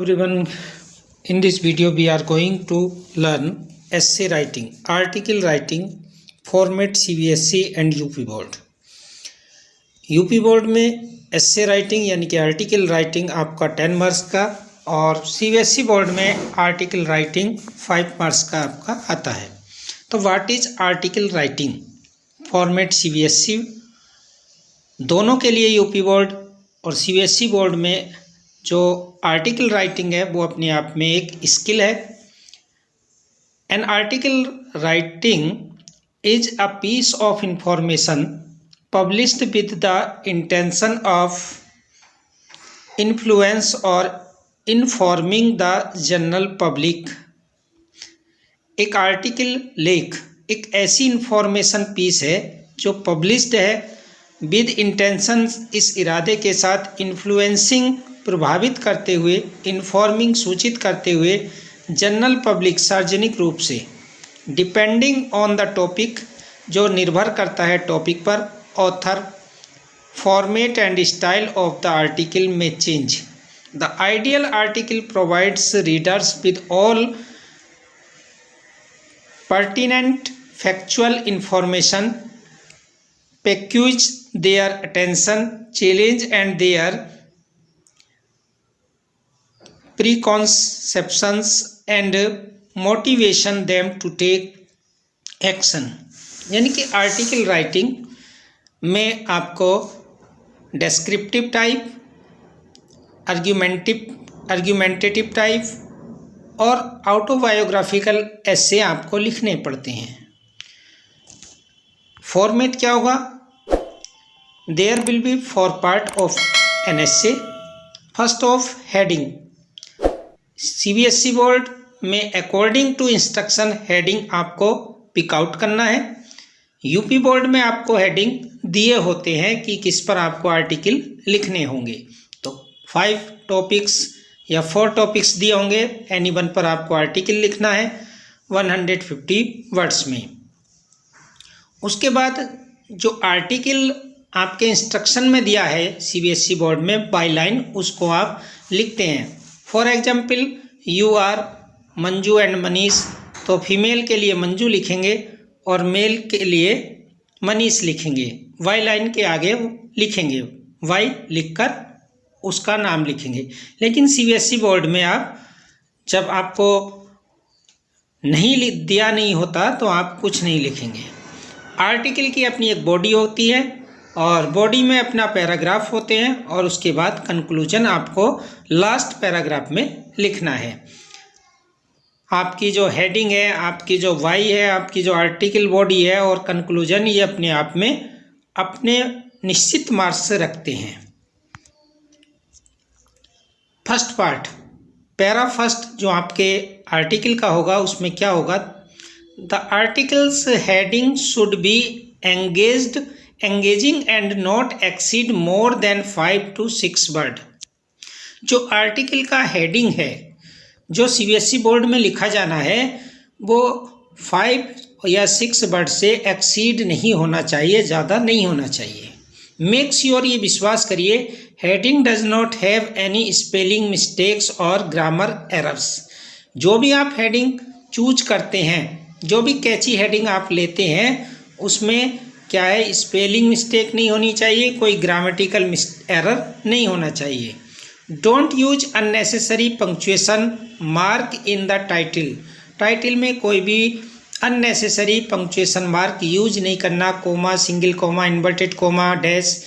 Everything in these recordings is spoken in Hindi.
everyone. In this video we are going to learn essay writing, article writing format CBSE and UP board. UP board में essay writing यानी कि आर्टिकल राइटिंग आपका 10 मार्क्स का और CBSE बोर्ड में आर्टिकल राइटिंग 5 मार्क्स का आपका आता है. तो what is article writing format CBSE दोनों के लिए यूपी बोर्ड और CBSE बोर्ड में जो आर्टिकल राइटिंग है वो अपने आप में एक स्किल है. An article writing is a piece of information published with the intention of influence और इन्फॉर्मिंग द जनरल पब्लिक. एक आर्टिकल लेख एक ऐसी इंफॉर्मेशन पीस है जो पब्लिश्ड है विद इंटेंशन, इस इरादे के साथ, इन्फ्लुएंसिंग प्रभावित करते हुए, इन्फॉर्मिंग सूचित करते हुए, जनरल पब्लिक सार्वजनिक रूप से, डिपेंडिंग ऑन द टॉपिक जो निर्भर करता है टॉपिक पर, author, format and style of the article में change. The ideal article provides readers with all pertinent factual information, piques their attention, challenge and their preconceptions and motivation them to take action. यानी कि आर्टिकल राइटिंग में आपको डेस्क्रिप्टिव टाइप, आर्ग्यूमेंटेटिव टाइप और ऑटोबायोग्राफिकल ऐसे आपको लिखने पड़ते हैं. फॉर्मेट क्या होगा? There will be four part of an essay. First of heading. CBSE board में अकॉर्डिंग टू इंस्ट्रक्शन हेडिंग आपको पिक आउट करना है. यूपी बोर्ड में आपको हेडिंग दिए होते हैं कि किस पर आपको आर्टिकल लिखने होंगे. तो 5 टॉपिक्स या 4 टॉपिक्स दिए होंगे. एनी वन पर आपको आर्टिकल लिखना है 150 वर्ड्स में. उसके बाद जो आर्टिकल आपके इंस्ट्रक्शन में दिया है CBSE बोर्ड में बाय लाइन, उसको आप लिखते हैं. For example, you are Manju and Manish, तो फीमेल के लिए मंजू लिखेंगे और मेल के लिए मनीष लिखेंगे. वाई लाइन के आगे लिखेंगे, वाई लिखकर उसका नाम लिखेंगे. लेकिन CBSE बोर्ड में आप जब आपको नहीं दिया नहीं होता तो आप कुछ नहीं लिखेंगे. आर्टिकल की अपनी एक बॉडी होती है और बॉडी में अपना पैराग्राफ होते हैं और उसके बाद कंक्लूजन आपको लास्ट पैराग्राफ में लिखना है. आपकी जो हेडिंग है, आपकी जो वाई है, आपकी जो आर्टिकल बॉडी है और कंक्लूजन, ये अपने आप में अपने निश्चित मार्क्स रखते हैं. फर्स्ट पार्ट, पैरा फर्स्ट जो आपके आर्टिकल का होगा उसमें क्या होगा? The articles heading should B engaging and not exceed more than 5 to 6 word. जो आर्टिकल का हेडिंग है जो CBSE बोर्ड में लिखा जाना है वो 5 या 6 वर्ड से एक्सीड नहीं होना चाहिए, ज़्यादा नहीं होना चाहिए. मेक श्योर, ये विश्वास करिए, heading does not have any spelling mistakes और ग्रामर एरर्स. जो भी आप हेडिंग चूज करते हैं, जो भी कैची हेडिंग आप लेते हैं, उसमें क्या है, स्पेलिंग मिस्टेक नहीं होनी चाहिए, कोई ग्रामेटिकल एरर नहीं होना चाहिए. Don't use unnecessary punctuation mark in the title. Title में कोई भी अननेसेसरी पंक्चुएशन मार्क यूज नहीं करना, comma, single comma, inverted comma, dash.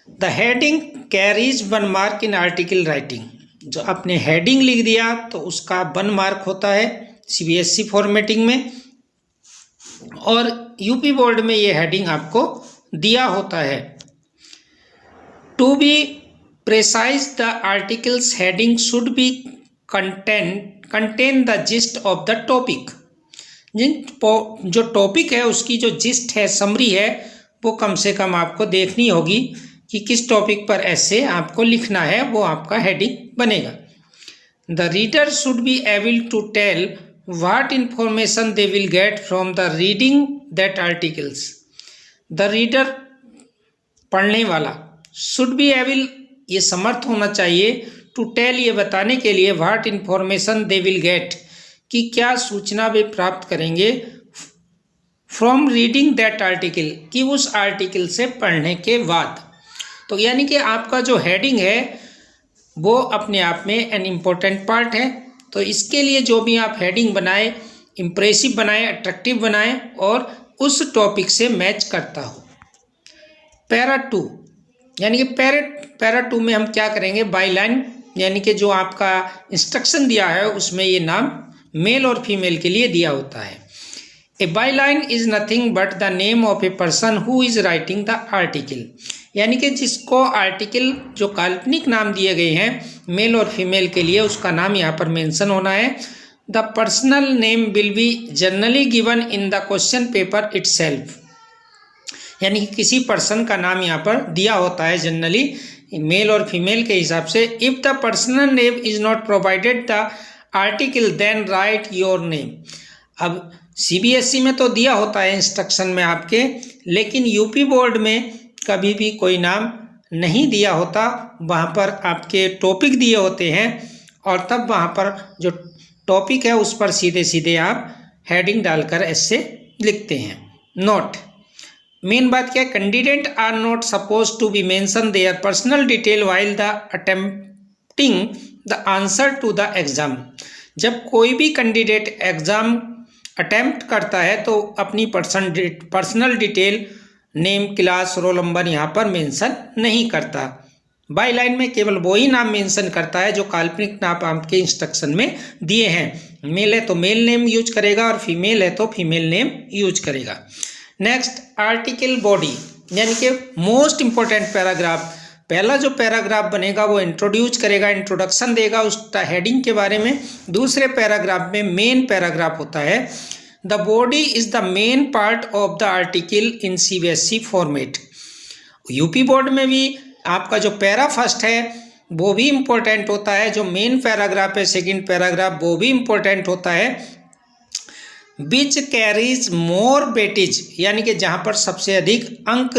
The heading carries 1 mark in article writing. जो आपने हेडिंग लिख दिया तो उसका 1 मार्क होता है CBSE फॉर्मेटिंग में, और यूपी बोर्ड में ये हेडिंग आपको दिया होता है. To be precise, the articles heading should be content the gist of the topic. जो टॉपिक है उसकी जो जिस्ट है, समरी है, वो कम से कम आपको देखनी होगी कि किस टॉपिक पर ऐसे आपको लिखना है, वो आपका हेडिंग बनेगा. The reader should be able to tell what information they will get from the reading that articles. The reader, पढ़ने वाला, शुड बी एबल, ये समर्थ होना चाहिए टू टेल, ये बताने के लिए, what information they will gate, कि क्या सूचना वे प्राप्त करेंगे, फ्रॉम रीडिंग दैट आर्टिकल, कि उस आर्टिकल से पढ़ने के बाद। तो यानी कि आपका जो हेडिंग है वो अपने आप में एन इम्पोर्टेंट पार्ट है। तो इसके लिए जो भी आप हेडिंग बनाए, इम्प्रेसिव बनाए, अट्रैक्टिव बनाए और उस टॉपिक से मैच करता हो। पैरा 2 यानी कि पैरा 2 में हम क्या करेंगे, बाई लाइन, यानी कि जो आपका इंस्ट्रक्शन दिया है उसमें ये नाम मेल और फीमेल के लिए दिया होता है। A byline is nothing but the name of a person who is writing the article, यानी कि जिसको आर्टिकल जो काल्पनिक नाम दिए गए हैं मेल और फीमेल के लिए, उसका नाम यहाँ पर मेंशन होना है। The personal name will be generally given in the question paper itself, यानी कि किसी पर्सन का नाम यहाँ पर दिया होता है जनरली मेल और फीमेल के हिसाब से। If the personal name is not provided the article then write your name. अब सीबीएसई में तो दिया होता है इंस्ट्रक्शन में आपके, लेकिन यूपी बोर्ड में कभी भी कोई नाम नहीं दिया होता, वहाँ पर आपके टॉपिक दिए होते हैं और तब वहाँ पर जो टॉपिक है उस पर सीधे सीधे आप हेडिंग डालकर ऐसे लिखते हैं। नोट, मेन बात क्या है, candidate are not suppose to be mention their personal detail while the attempting the answer to the exam. जब कोई भी कैंडिडेट एग्जाम अटेम्प्ट करता है तो अपनी personal detail, name, class, roll number यहाँ पर मेंशन नहीं करता। बाई लाइन में केवल वो ही नाम मेंशन करता है जो काल्पनिक नाम आपके इंस्ट्रक्शन में दिए हैं। मेल है तो मेल नेम यूज करेगा और फीमेल है तो फीमेल नेम यूज करेगा। नेक्स्ट, आर्टिकल बॉडी, यानी कि मोस्ट इंपॉर्टेंट पैराग्राफ। पहला जो पैराग्राफ बनेगा वो इंट्रोड्यूस करेगा, इंट्रोडक्शन देगा उस हेडिंग के बारे में। दूसरे पैराग्राफ में मेन पैराग्राफ होता है। The body is the main part of the article in CBSE format. UP board में भी आपका जो पैरा फर्स्ट है वो भी इम्पोर्टेंट होता है, जो मेन पैराग्राफ है सेकंड पैराग्राफ वो भी इम्पोर्टेंट होता है। विच कैरीज मोर वेटेज, यानी कि जहाँ पर सबसे अधिक अंक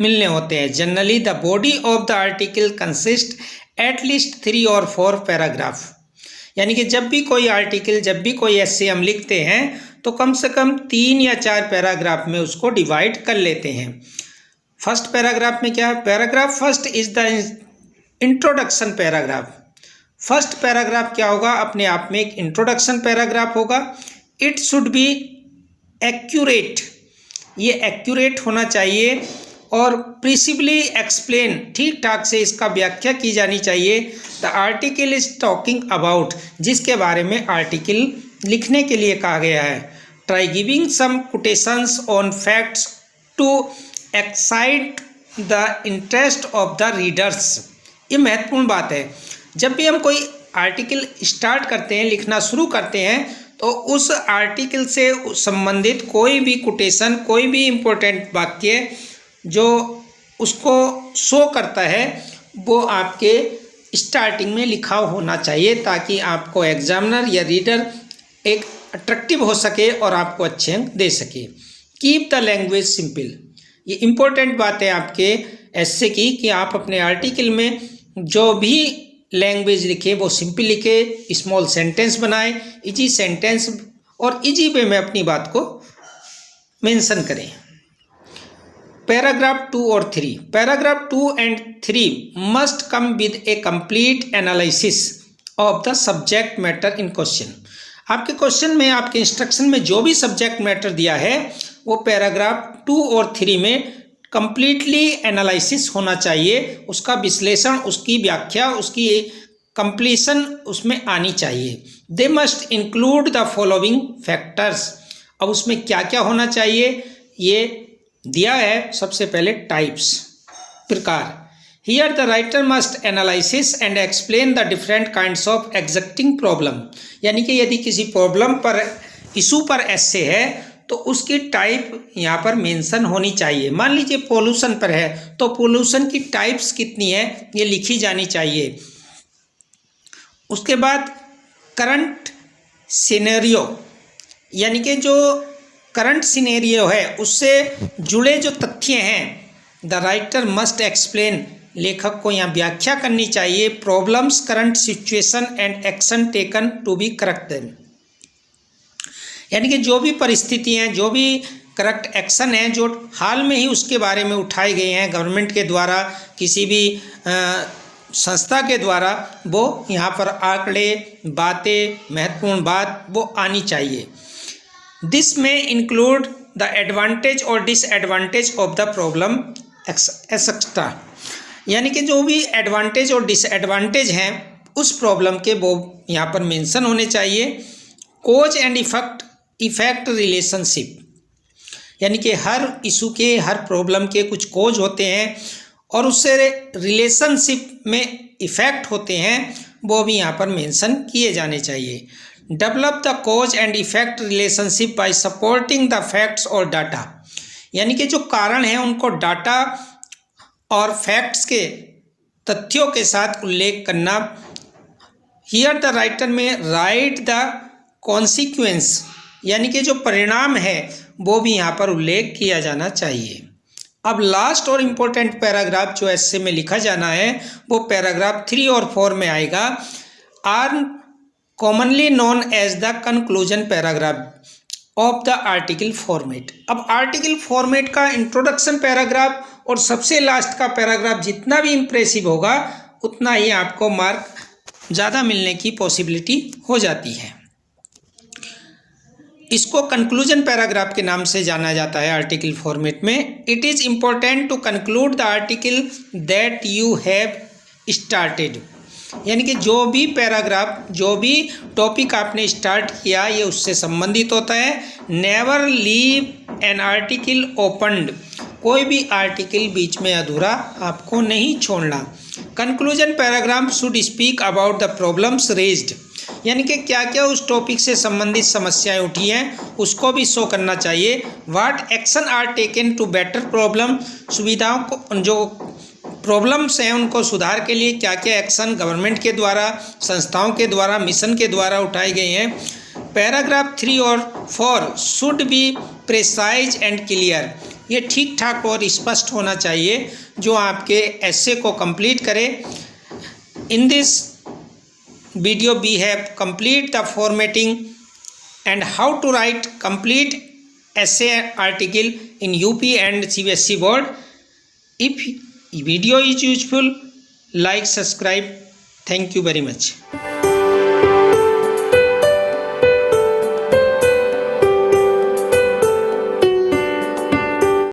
मिलने होते हैं। Generally the body of the article consist at least 3 और 4 पैराग्राफ, यानी कि जब भी कोई आर्टिकल, जब भी कोई एस्से हम लिखते हैं तो कम से कम 3 या 4 पैराग्राफ में उसको डिवाइड कर लेते हैं। फर्स्ट पैराग्राफ में क्या है, paragraph first is the introduction paragraph. First paragraph क्या होगा, अपने आप में एक इंट्रोडक्शन पैराग्राफ होगा। इट शुड बी एक्यूरेट, ये एक्यूरेट होना चाहिए और प्रिसिबली एक्सप्लेन, ठीक ठाक से इसका व्याख्या की जानी चाहिए। The article is talking about, जिसके बारे में आर्टिकल लिखने के लिए कहा गया है। Try giving some quotations on facts to excite the interest of the readers. ये महत्वपूर्ण बात है। जब भी हम कोई आर्टिकल स्टार्ट करते हैं, लिखना शुरू करते हैं, तो उस आर्टिकल से संबंधित कोई भी कोटेशन, कोई भी इम्पोर्टेंट वाक्य जो उसको शो करता है वो आपके स्टार्टिंग में लिखा होना चाहिए, ताकि आपको एग्जामिनर या रीडर एक अट्रैक्टिव हो सके और आपको अच्छे अंक दे सके। कीप द लैंग्वेज सिंपल, ये इम्पोर्टेंट बात है आपके एस्से की, कि आप अपने आर्टिकल में जो भी लैंग्वेज लिखे वो सिंपल लिखे, स्मॉल सेंटेंस बनाए, इजी सेंटेंस और इजी वे में अपनी बात को मेंशन करें। पैराग्राफ 2 और 3, paragraph 2 and 3 must come with A complete analysis of the subject matter in question. आपके क्वेश्चन में, आपके इंस्ट्रक्शन में जो भी सब्जेक्ट मैटर दिया है वो पैराग्राफ 2 और 3 में कंप्लीटली एनालिसिस होना चाहिए, उसका विश्लेषण, उसकी व्याख्या, उसकी कंप्लीशन उसमें आनी चाहिए। They must include the following factors. अब उसमें क्या क्या होना चाहिए ये दिया है। सबसे पहले टाइप्स, प्रकार। Here the writer must analysis and explain the different kinds of एग्जैक्टिंग problem, यानी कि यदि किसी प्रॉब्लम पर, इशू पर एस्से है तो उसकी टाइप यहाँ पर मेंशन होनी चाहिए। मान लीजिए पोल्यूशन पर है तो पोल्यूशन की टाइप्स कितनी है ये लिखी जानी चाहिए। उसके बाद करंट सिनेरियो, यानी कि जो करंट सिनेरियो है उससे जुड़े जो तथ्य हैं, द राइटर मस्ट एक्सप्लेन लेखक को यहाँ व्याख्या करनी चाहिए, problems, current situation and action taken to be correct them. यानी कि जो भी परिस्थितियाँ हैं, जो भी करेक्ट एक्शन हैं जो हाल में ही उसके बारे में उठाए गए हैं गवर्नमेंट के द्वारा, किसी भी संस्था के द्वारा, वो यहाँ पर आंकड़े, बातें, महत्वपूर्ण बात वो आनी चाहिए। दिस में इंक्लूड द एडवांटेज और disadvantage of the problem etcetera. यानी कि जो भी एडवांटेज और डिसएडवांटेज हैं उस प्रॉब्लम के वो यहाँ पर मेंशन होने चाहिए। कोज एंड इफेक्ट रिलेशनशिप, यानी कि हर इशू के, हर प्रॉब्लम के कुछ कोज होते हैं और उससे रिलेशनशिप में इफ़ेक्ट होते हैं, वो भी यहाँ पर मेंशन किए जाने चाहिए। Develop the cause and effect relationship by supporting the facts और डाटा, यानी कि जो कारण हैं उनको डाटा और फैक्ट्स के, तथ्यों के साथ उल्लेख करना। हियर द राइटर में राइट द कॉन्सिक्वेंस, यानी कि जो परिणाम है वो भी यहाँ पर उल्लेख किया जाना चाहिए। अब लास्ट और इम्पोर्टेंट पैराग्राफ जो ऐसे में लिखा जाना है वो पैराग्राफ 3 और 4 में आएगा। Are commonly known as the conclusion paragraph of the article format. अब आर्टिकल फॉर्मेट का इंट्रोडक्शन पैराग्राफ और सबसे लास्ट का पैराग्राफ जितना भी इम्प्रेसिव होगा उतना ही आपको मार्क ज़्यादा मिलने की पॉसिबिलिटी हो जाती है। इसको कंक्लूजन पैराग्राफ के नाम से जाना जाता है आर्टिकल फॉर्मेट में। It is important to conclude the article that you have started, यानी कि जो भी पैराग्राफ, जो भी टॉपिक आपने स्टार्ट किया ये उससे संबंधित होता है। Never leave an article opened, कोई भी आर्टिकल बीच में अधूरा आपको नहीं छोड़ना। Conclusion paragraph should speak about the problems raised, यानी कि क्या क्या उस टॉपिक से संबंधित समस्याएं उठी हैं उसको भी शो करना चाहिए। What action are taken to better problem, सुविधाओं को, जो प्रॉब्लम्स हैं उनको सुधार के लिए क्या क्या एक्शन गवर्नमेंट के द्वारा, संस्थाओं के द्वारा, मिशन के द्वारा उठाए गए हैं। पैराग्राफ 3 और 4 should be precise and clear, ये ठीक ठाक और स्पष्ट होना चाहिए जो आपके एसे को कंप्लीट करे। In this video we have complete the formatting and how to write complete essay article in UP and CBSE board. If video is useful, like, subscribe. Thank you very much.